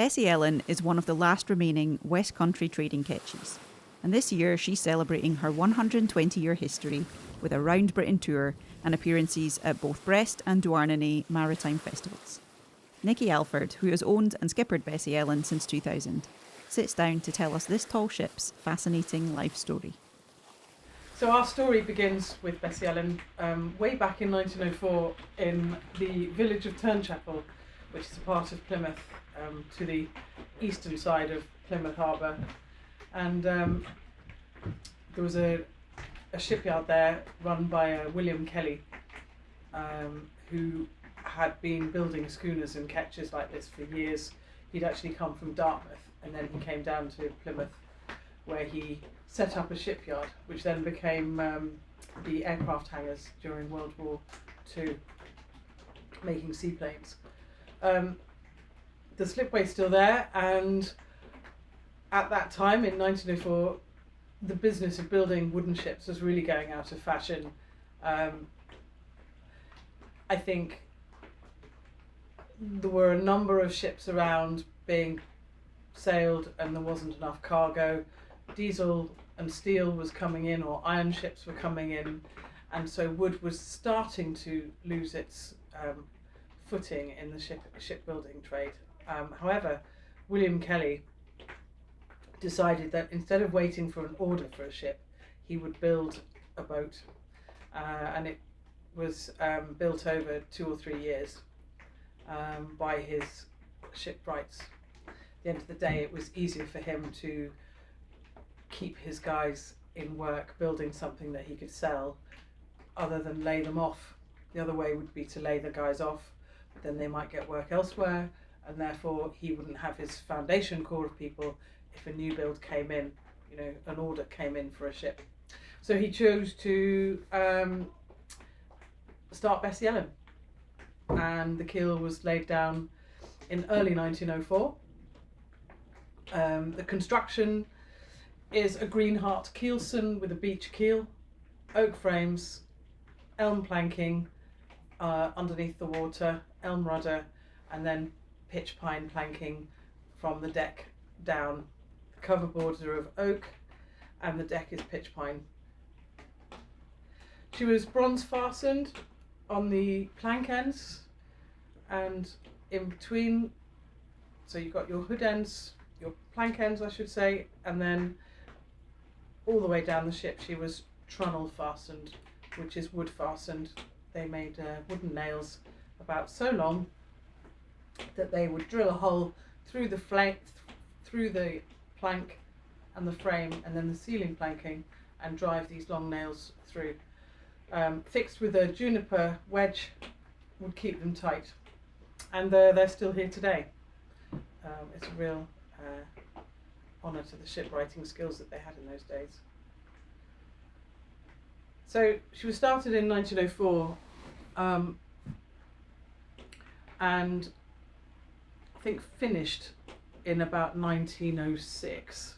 Bessie Ellen is one of the last remaining West Country trading ketches, and this year she's celebrating her 120-year history with a round Britain tour and appearances at both Brest and Douarnenez maritime festivals. Nikki Alford, who has owned and skippered Bessie Ellen since 2000, sits down to tell us this tall ship's fascinating life story. So our story begins with Bessie Ellen way back in 1904 in the village of Turnchapel, which is a part of Plymouth, to the eastern side of Plymouth Harbour. And there was a shipyard there run by William Kelly, who had been building schooners and ketches like this for years. He'd actually come from Dartmouth, and then he came down to Plymouth, where he set up a shipyard, which then became the aircraft hangars during World War II, making seaplanes. The slipway's still there, and at that time in 1904, the business of building wooden ships was really going out of fashion. I think there were a number of ships around being sailed and there wasn't enough cargo. Diesel and steel was coming in, or iron ships were coming in, and so wood was starting to lose its footing in the shipbuilding trade. However, William Kelly decided that instead of waiting for an order for a ship, he would build a boat, and it was built over 2 or 3 years by his shipwrights. At the end of the day, it was easier for him to keep his guys in work building something that he could sell other than lay them off. The other way would be to lay the guys off, but then they might get work elsewhere, and therefore he wouldn't have his foundation core of people if a new build came in, an order came in for a ship. So he chose to start Bessie Ellen, and the keel was laid down in early 1904. The construction is a Greenheart keelson with a beach keel, oak frames, elm planking underneath the water, elm rudder, and then pitch pine planking from the deck down. The cover boards are of oak and the deck is pitch pine. She was bronze fastened on the plank ends and in between, so you've got your hood ends, your plank ends I should say, and then all the way down the ship she was trunnel fastened, which is wood fastened. They made wooden nails about so long that they would drill a hole through the plank and the frame and then the ceiling planking and drive these long nails through. Fixed with a juniper wedge would keep them tight, and they're still here today. It's a real honour to the shipwriting skills that they had in those days. So she was started in 1904, and I think finished in about 1906.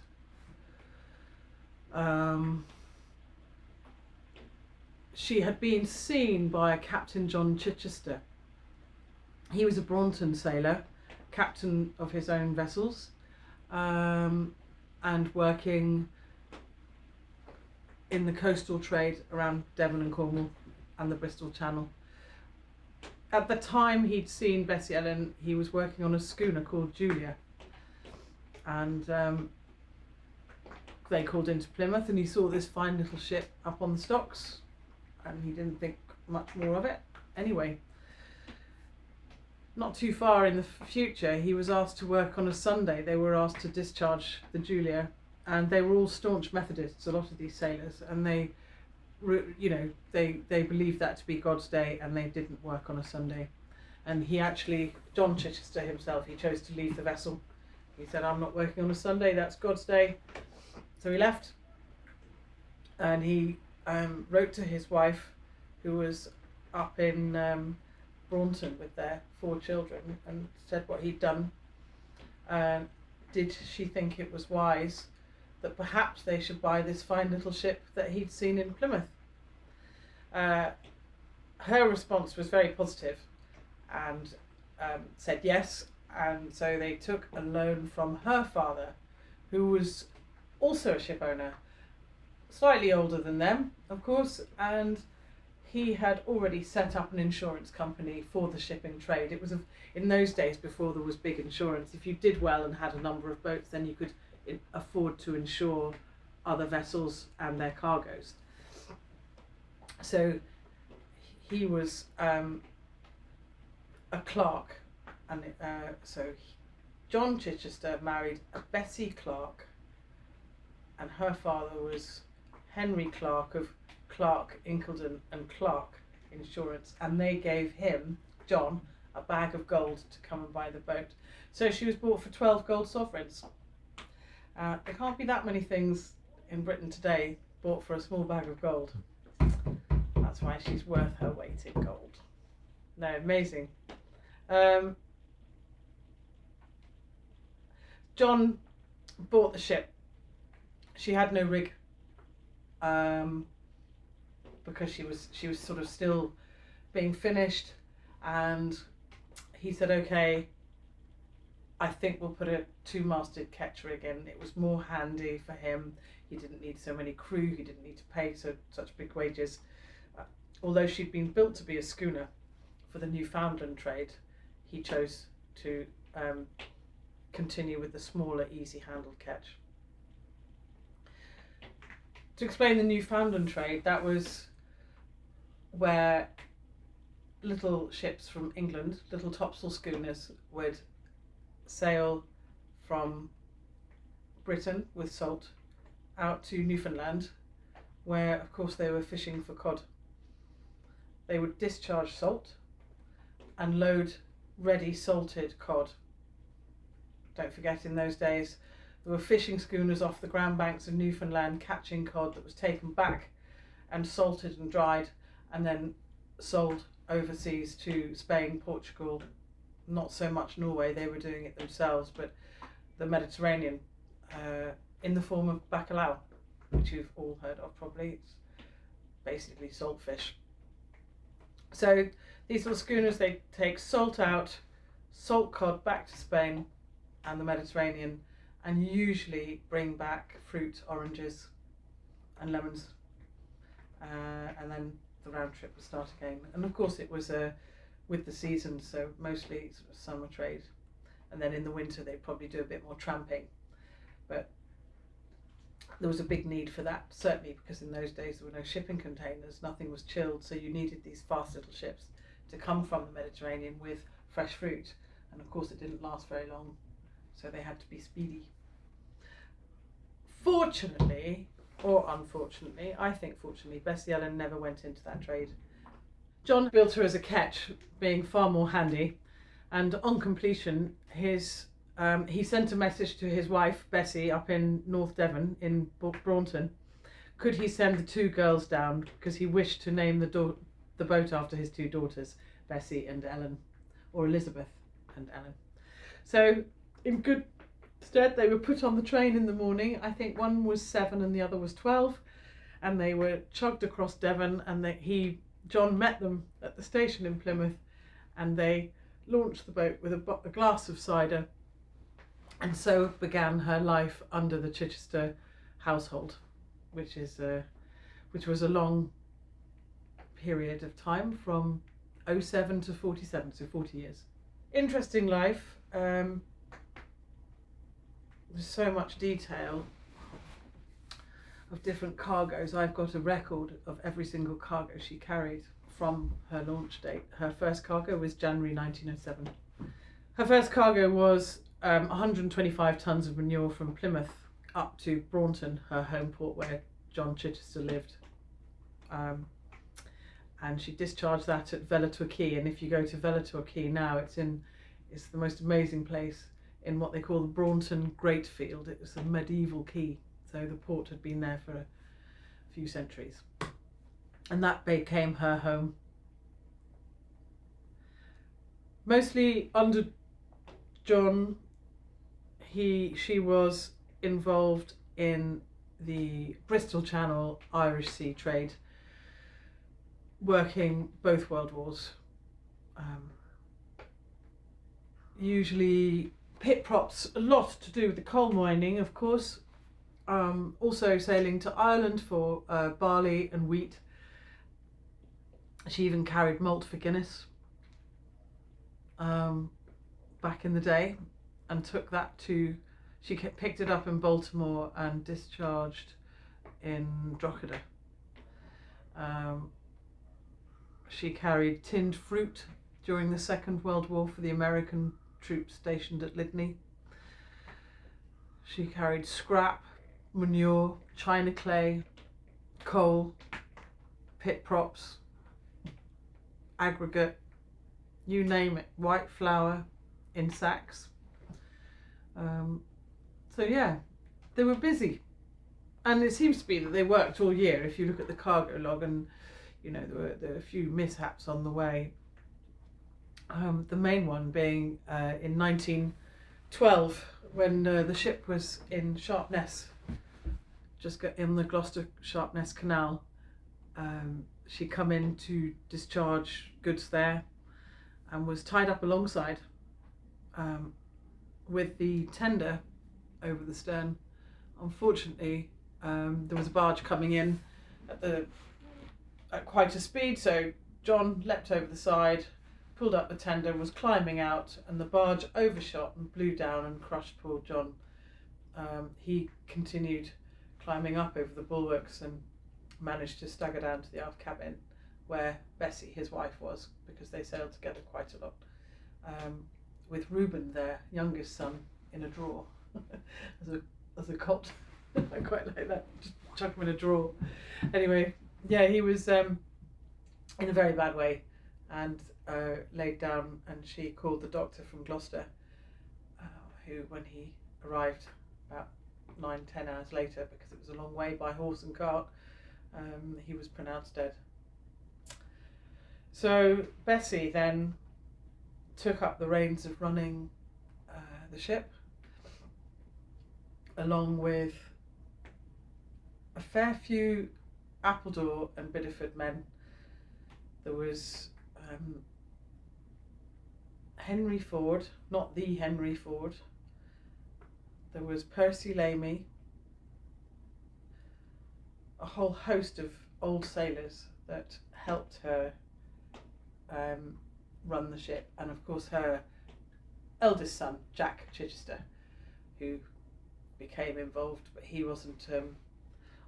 She had been seen by Captain John Chichester. He was a Braunton sailor, captain of his own vessels, and working in the coastal trade around Devon and Cornwall and the Bristol Channel. At the time he'd seen Bessie Ellen, he was working on a schooner called Julia, and they called into Plymouth and he saw this fine little ship up on the stocks and he didn't think much more of it. Anyway, not too far in the future he was asked to work on a Sunday. They were asked to discharge the Julia, and they were all staunch Methodists, a lot of these sailors, and they believed that to be God's day, and they didn't work on a Sunday. And he actually, John Chichester himself, he chose to leave the vessel. He said, I'm not working on a Sunday, that's God's day. So he left, and he wrote to his wife, who was up in Braunton with their 4 children, and said what he'd done. Did she think it was wise that perhaps they should buy this fine little ship that he'd seen in Plymouth? Her response was very positive and said yes, and so they took a loan from her father, who was also a ship owner, slightly older than them, of course, and he had already set up an insurance company for the shipping trade. It was in those days, before there was big insurance, if you did well and had a number of boats, then you could afford to insure other vessels and their cargoes. So he was a clerk, and John Chichester married a Bessie Clark, and her father was Henry Clark of Clark, Incledon and Clark Insurance, and they gave him, John, a bag of gold to come and buy the boat. So she was bought for 12 gold sovereigns. There can't be that many things in Britain today bought for a small bag of gold. That's why she's worth her weight in gold. No, amazing. John bought the ship. She had no rig, because she was sort of still being finished, and he said, okay, I think we'll put a 2-masted ketch rig in. It was more handy for him. He didn't need so many crew, he didn't need to pay such big wages. Although she'd been built to be a schooner for the Newfoundland trade, he chose to continue with the smaller, easy-handled ketch. To explain the Newfoundland trade, that was where little ships from England, little topsail schooners, would sail from Britain with salt out to Newfoundland, where of course they were fishing for cod. They would discharge salt and load ready salted cod. Don't forget, in those days there were fishing schooners off the Grand Banks of Newfoundland catching cod that was taken back and salted and dried and then sold overseas to Spain, Portugal, not so much Norway, they were doing it themselves, but the Mediterranean, in the form of bacalao, which you've all heard of probably. It's basically salt fish. So these little schooners, they take salt out, salt cod back to Spain and the Mediterranean, and usually bring back fruit, oranges and lemons, and then the round trip would start again. And of course it was with the seasons, so mostly sort of summer trade, and then in the winter they'd probably do a bit more tramping, but there was a big need for that, certainly because in those days there were no shipping containers, nothing was chilled, so you needed these fast little ships to come from the Mediterranean with fresh fruit, and of course it didn't last very long, so they had to be speedy. Fortunately, or unfortunately, I think fortunately, Bessie Ellen never went into that trade. John built her as a ketch, being far more handy, and on completion he sent a message to his wife Bessie up in North Devon in Braunton. Could he send the 2 girls down, because he wished to name the boat after his 2 daughters, Bessie and Ellen, or Elizabeth and Ellen. So in good stead, they were put on the train in the morning. I think one was 7 and the other was 12, and they were chugged across Devon, and John met them at the station in Plymouth, and they launched the boat with a glass of cider, and so began her life under the Chichester household, which was a long period of time, from 07 to 47, so 40 years. Interesting life. There's so much detail of different cargoes. I've got a record of every single cargo she carried from her launch date. Her first cargo was January 1907. Her first cargo was 125 tonnes of manure from Plymouth up to Braunton, her home port where John Chichester lived. And she discharged that at Velator Quay, and if you go to Velator Quay now, it's the most amazing place in what they call the Braunton Great Field. It was a medieval quay, so the port had been there for a few centuries, and that became her home. Mostly under John, she was involved in the Bristol Channel Irish Sea trade, working both world wars. usually pit props, a lot to do with the coal mining, of course. Also sailing to Ireland for barley and wheat. She even carried malt for Guinness back in the day, and took that to, she picked it up in Baltimore and discharged in Drogheda. She carried tinned fruit during the Second World War for the American troops stationed at Lydney. She carried scrap, manure, china clay, coal, pit props, aggregate, you name it, white flour in sacks. So yeah, they were busy, and it seems to be that they worked all year. If you look at the cargo log, and you know, there were a few mishaps on the way. The main one being in 1912, when the ship was in Sharpness, just in the Gloucester Sharpness Canal. She come in to discharge goods there, and was tied up alongside with the tender over the stern. Unfortunately, there was a barge coming in at quite a speed, so John leapt over the side, pulled up the tender, was climbing out, and the barge overshot and blew down and crushed poor John. He continued climbing up over the bulwarks and managed to stagger down to the aft cabin, where Bessie, his wife, was, because they sailed together quite a lot, with Reuben, their youngest son, in a drawer as a cot. I quite like that, just chuck him in a drawer. Anyway, yeah, he was in a very bad way, and laid down, and she called the doctor from Gloucester, who, when he arrived about 9-10 hours later, because it was a long way by horse and cart, he was pronounced dead. So Bessie then took up the reins of running the ship, along with a fair few Appledore and Bideford men. There was Henry Ford, not the Henry Ford. There was Percy Lamy, a whole host of old sailors that helped her run the ship, and of course her eldest son, Jack Chichester, who became involved, but he wasn't,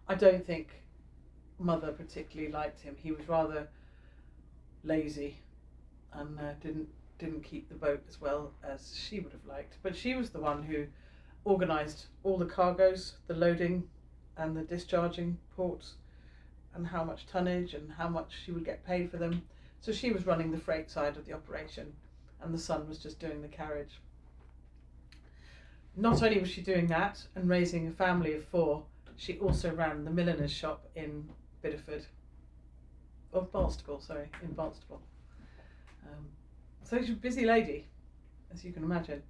I don't think Mother particularly liked him. He was rather lazy and didn't keep the boat as well as she would have liked, but she was the one who organised all the cargoes, the loading and the discharging ports, and how much tonnage and how much she would get paid for them. So she was running the freight side of the operation, and the son was just doing the carriage. Not only was she doing that and raising a family of 4, she also ran the milliner's shop in Bideford, or Barnstaple, sorry, in Barnstaple. So she's a busy lady, as you can imagine.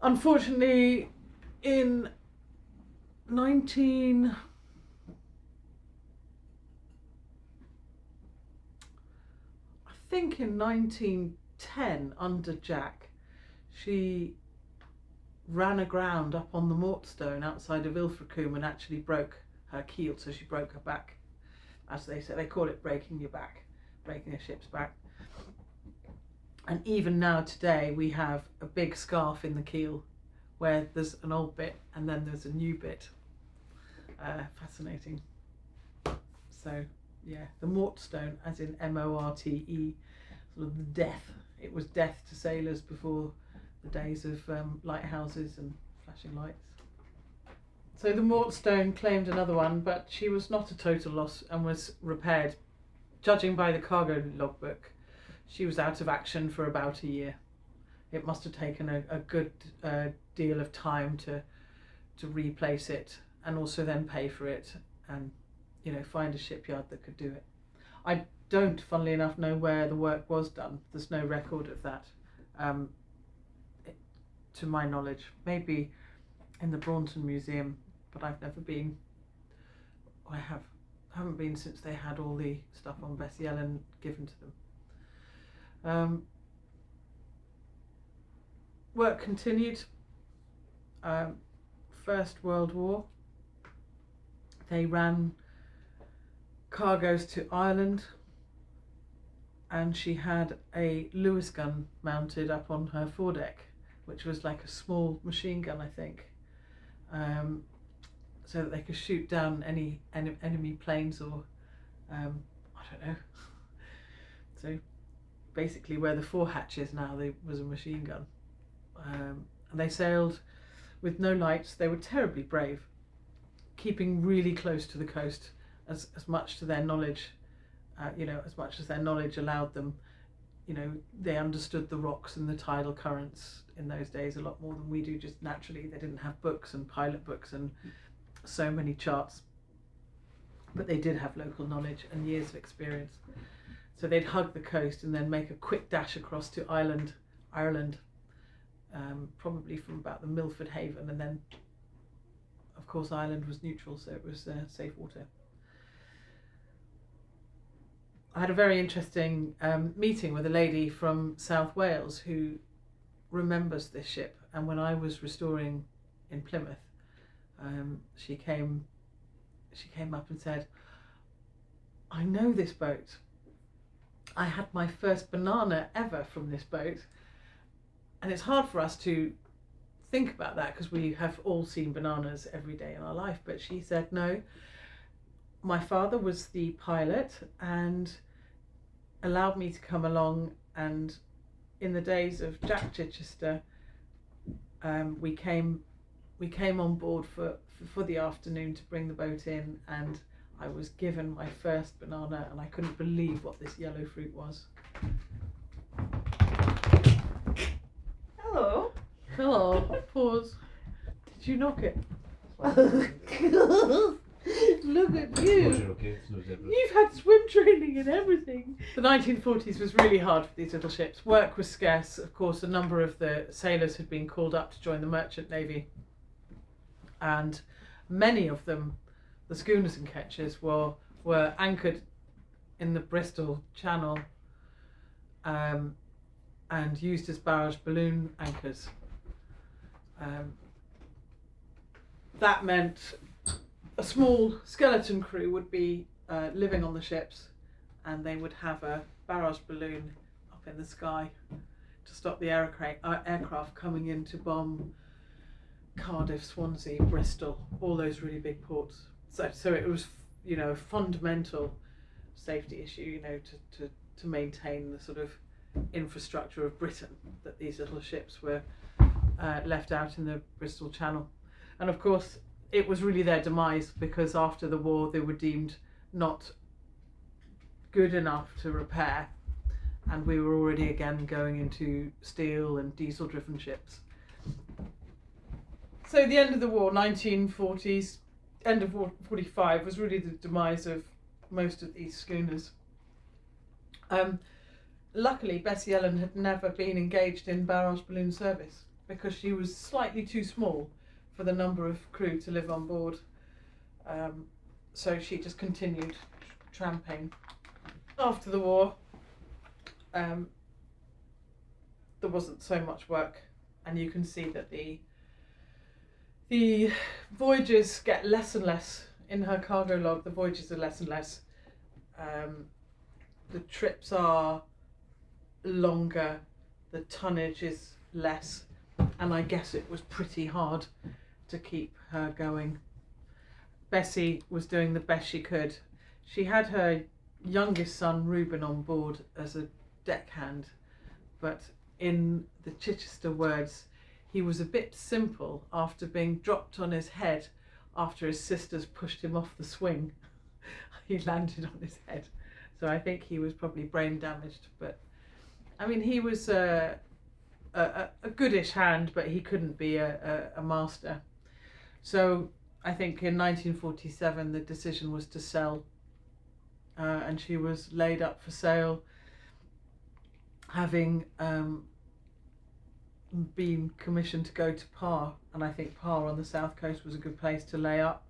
Unfortunately, in 1910, under Jack, she ran aground up on the Mortstone outside of Ilfracombe and actually broke her keel, so she broke her back. As they say, they call it breaking your back, breaking a ship's back. And even now today we have a big scarf in the keel where there's an old bit and then there's a new bit. Fascinating. So yeah, the Mortstone, as in M-O-R-T-E, sort of the death. It was death to sailors before the days of lighthouses and flashing lights. So the Mortstone claimed another one, but she was not a total loss and was repaired. Judging by the cargo logbook, she was out of action for about a year. It must have taken a good deal of time to replace it, and also then pay for it, and find a shipyard that could do it. I don't, funnily enough, know where the work was done. There's no record of that, to my knowledge. Maybe in the Braunton Museum, but I've never been. I haven't been since they had all the stuff on Bessie Ellen given to them. work continued. First World War, they ran cargoes to Ireland, and she had a Lewis gun mounted up on her foredeck, which was like a small machine gun, I think, so that they could shoot down any enemy planes or I don't know. So basically where the forehatch is now, there was a machine gun. And they sailed with no lights. They were terribly brave, keeping really close to the coast as much to their knowledge, as much as their knowledge allowed them. They understood the rocks and the tidal currents in those days a lot more than we do, just naturally. They didn't have books and pilot books and so many charts, but they did have local knowledge and years of experience. So they'd hug the coast and then make a quick dash across to Ireland, probably from about the Milford Haven, and then of course Ireland was neutral, so it was safe water. I had a very interesting meeting with a lady from South Wales who remembers this ship, and when I was restoring in Plymouth, she came up and said, "I know this boat. I had my first banana ever from this boat." And it's hard for us to think about that because we have all seen bananas every day in our life. But she said, no, my father was the pilot and allowed me to come along, and in the days of Jack Chichester, we came on board for the afternoon to bring the boat in, and I was given my first banana, and I couldn't believe what this yellow fruit was. Hello. Hello. Pause. Did you knock it? Look at you. You've had swim training and everything. The 1940s was really hard for these little ships. Work was scarce. Of course, a number of the sailors had been called up to join the merchant navy, and many of them, the schooners and ketches, were anchored in the Bristol Channel and used as barrage balloon anchors. That meant a small skeleton crew would be living on the ships, and they would have a barrage balloon up in the sky to stop the aircraft coming in to bomb Cardiff, Swansea, Bristol, all those really big ports. So it was, a fundamental safety issue, to maintain the sort of infrastructure of Britain, that these little ships were left out in the Bristol Channel. And of course, it was really their demise, because after the war they were deemed not good enough to repair, and we were already again going into steel and diesel driven ships. So the end of the war, 1940s, end of 45, was really the demise of most of these schooners. Luckily, Bessie Ellen had never been engaged in barrage balloon service because she was slightly too small for the number of crew to live on board. So she just continued tramping. After the war, there wasn't so much work, and you can see that the voyages get less and less. In her cargo log, the voyages are less and less. The trips are longer, the tonnage is less, and I guess it was pretty hard to keep her going. Bessie was doing the best she could. She had her youngest son Reuben on board as a deckhand, but in the Chichester words, he was a bit simple after being dropped on his head after his sisters pushed him off the swing. He landed on his head, so I think he was probably brain damaged. But I mean, he was a goodish hand, but he couldn't be a master. So I think in 1947 the decision was to sell, and she was laid up for sale, having been commissioned to go to Par, and I think Par on the south coast was a good place to lay up.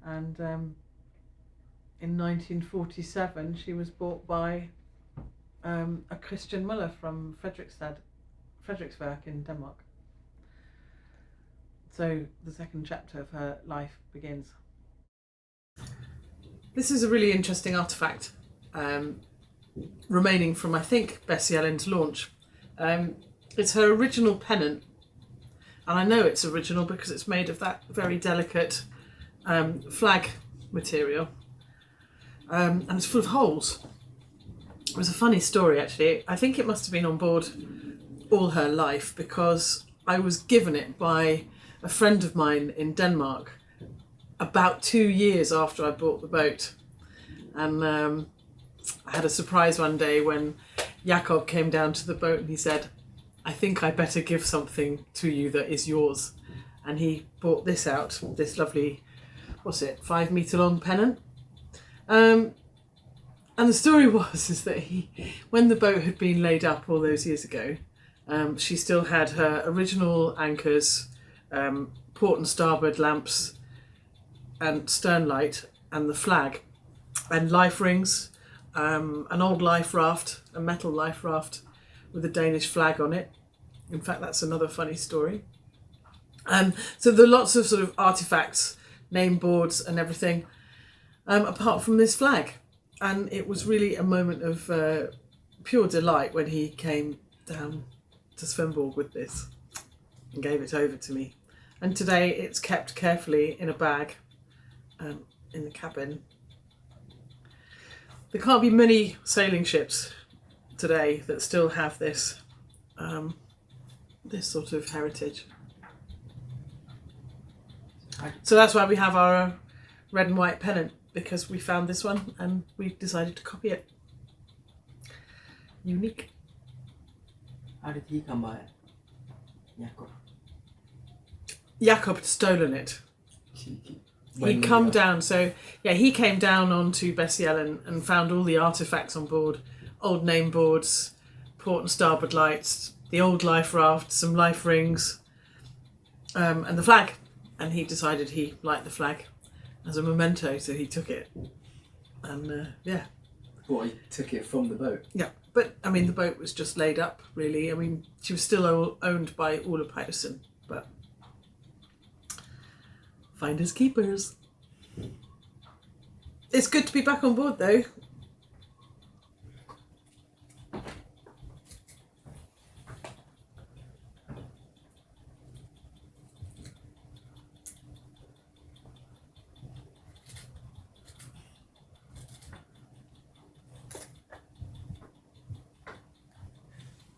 And in 1947 she was bought by a Christian Muller from Frederiksberg in Denmark. So the second chapter of her life begins. This is a really interesting artefact remaining from, I think, Bessie Ellen's launch. It's her original pennant, and I know it's original because it's made of that very delicate flag material, and it's full of holes. It was a funny story, actually. I think it must have been on board all her life because I was given it by a friend of mine in Denmark about 2 years after I bought the boat. And I had a surprise one day when Jakob came down to the boat and he said, I think I better give something to you that is yours. And he brought this out, this lovely, 5 metre long pennant. And the story is that when the boat had been laid up all those years ago, she still had her original anchors, port and starboard lamps and stern light and the flag and life rings, an old life raft, a metal life raft with a Danish flag on it. In fact, that's another funny story. So there are lots of sort of artifacts, name boards and everything, apart from this flag. And it was really a moment of pure delight when he came down to Svendborg with this and gave it over to me. And today it's kept carefully in a bag in the cabin. There can't be many sailing ships today that still have this this sort of heritage. So that's why we have our red and white pennant, because we found this one and we decided to copy it. Unique. How did he come by it? Jakob. Jakob had stolen it. Cheeky. He'd come down, so yeah, he came down onto Bessie Ellen and found all the artefacts on board, old name boards, port and starboard lights, the old life raft, some life rings, and the flag. And he decided he liked the flag as a memento, so he took it. And yeah. What, he took it from the boat? Yeah, but I mean, the boat was just laid up, really. I mean, she was still owned by Ole Pedersen, but finders keepers. It's good to be back on board, though.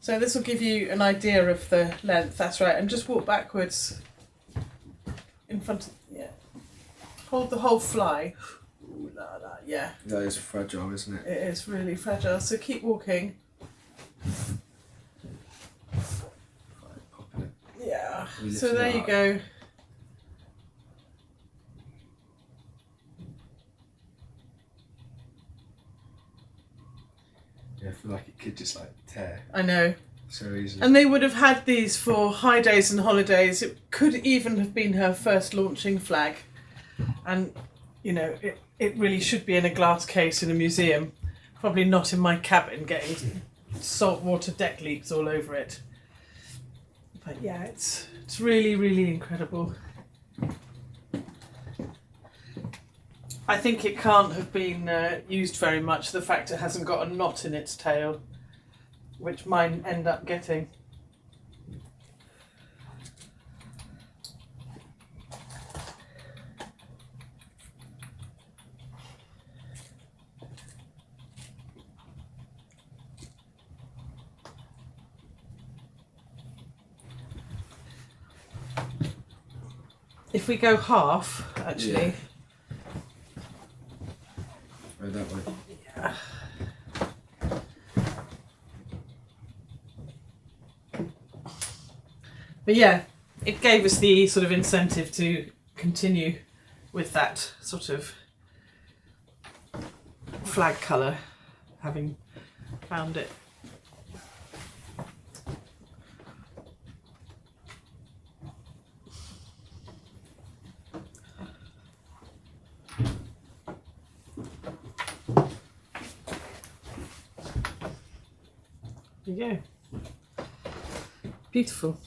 So this will give you an idea of the length, that's right, and just walk backwards in front of, yeah. Hold the whole fly. Ooh, la, la, yeah. That is fragile, isn't it? It is really fragile, so keep walking. Popping it. Yeah, We so lifted there it you up. go. Yeah, I feel like it could just like tear I know. so easily. And they would have had these for high days and holidays. It could even have been her first launching flag. And, you know, it really should be in a glass case in a museum. Probably not in my cabin getting saltwater deck leaks all over it. But yeah, it's really, really incredible. I think it can't have been used very much, the fact it hasn't got a knot in its tail, which mine end up getting. If we go half, actually. Yeah. Right that way. Yeah. But yeah, it gave us the sort of incentive to continue with that sort of flag colour, having found it. There you go. Beautiful.